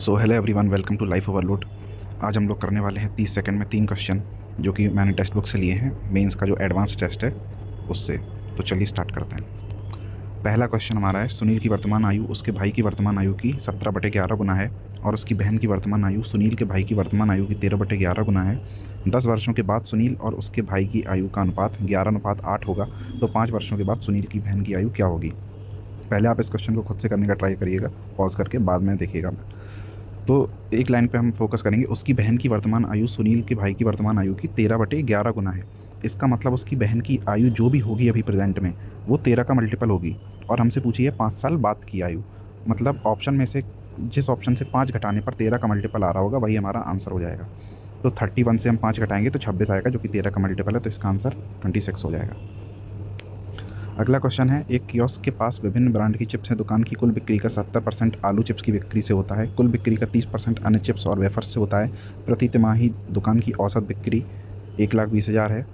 So hello everyone, welcome to life overload. आज हम लोग करने वाले हैं 30 सेकंड में 3 क्वेश्चन जो कि मैंने टेक्स्ट बुक से लिए हैं, मेंस का जो एडवांस टेस्ट है उससे। तो चलिए स्टार्ट करते हैं। पहला क्वेश्चन हमारा है, सुनील की वर्तमान आयु उसके भाई की वर्तमान आयु की 17/11 गुना है और उसकी बहन की वर्तमान आयु सुनील के भाई की वर्तमान आयु की 13/11 गुना है। 10 वर्षों के बाद सुनील और उसके भाई की आयु का अनुपात 11:8 होगा। तो 5 वर्षों के बाद सुनील की बहन की आयु क्या होगी? पहले आप इस क्वेश्चन को खुद से करने का ट्राई करिएगा, पॉज करके, बाद में देखिएगा। तो एक लाइन पे हम फोकस करेंगे, उसकी बहन की वर्तमान आयु सुनील के भाई की वर्तमान आयु की 13/11 गुना है। इसका मतलब उसकी बहन की आयु जो भी होगी अभी प्रेजेंट में, वो 13 का मल्टीपल होगी। और हमसे पूछी है 5 साल बाद की आयु। मतलब ऑप्शन में से जिस ऑप्शन से 5 घटाने पर 13 का मल्टीपल आ रहा होगा वही हमारा आंसर हो जाएगा। तो 31 से हम 5 घटाएंगे तो 26 आएगा, जो कि 13 का मल्टीपल है। तो इसका आंसर 26 हो जाएगा। अगला क्वेश्चन है, एक कियोस्क के पास विभिन्न ब्रांड की चिप्स हैं। दुकान की कुल बिक्री का 70% आलू चिप्स की बिक्री से होता है। कुल बिक्री का 30% अन्य चिप्स और वेफर्स से होता है। प्रति तिमाही दुकान की औसत बिक्री 1,20,000 है।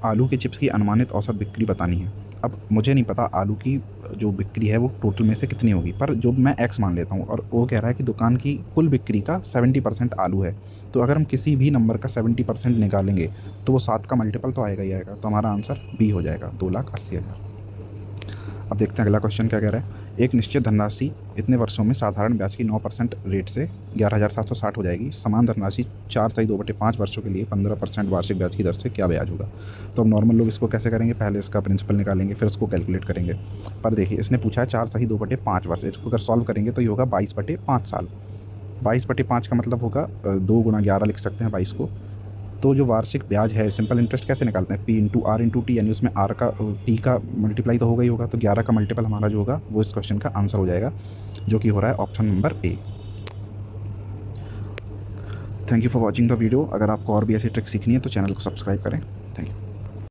आलू के चिप्स की अनुमानित औसत बिक्री बतानी है। अब मुझे नहीं पता आलू की जो बिक्री है वो टोटल में से कितनी होगी, पर जो मैं एक्स मान लेता हूँ, और वो कह रहा है कि दुकान की कुल बिक्री का 70% आलू है। तो अगर हम किसी भी नंबर का 70% निकालेंगे तो वो 7 का मल्टीपल तो आएगा ही आएगा। तो हमारा आंसर बी हो जाएगा, 2,80,000। अब देखते हैं अगला क्वेश्चन क्या कह रहा है। एक निश्चित धनराशि इतने वर्षों में साधारण ब्याज की 9% रेट से 11,760 हो जाएगी। समान धनराशि 4/2/5 वर्षों के लिए 15% वार्षिक ब्याज की दर से क्या ब्याज होगा? तो अब नॉर्मल लोग इसको कैसे करेंगे, पहले इसका प्रिंसिपल निकालेंगे फिर उसको कैलकुलेट करेंगे। पर देखिए, इसने पूछा है 4/2/5 वर्ष। इसको अगर सॉल्व करेंगे तो ये होगा 22/5 साल। 22/5 का मतलब होगा 2 × 11 लिख सकते हैं 22 को। तो जो वार्षिक ब्याज है, सिंपल इंटरेस्ट कैसे निकालते हैं, P/R/T, यानी उसमें R का T का मल्टीप्लाई तो होगा ही होगा। तो 11 का मल्टीपल हमारा जो होगा वो इस क्वेश्चन का आंसर हो जाएगा, जो कि हो रहा है option number A. Thank you for watching the video. अगर आपको और भी ऐसी ट्रिक सीखनी है तो चैनल को सब्सक्राइब करें। Thank you.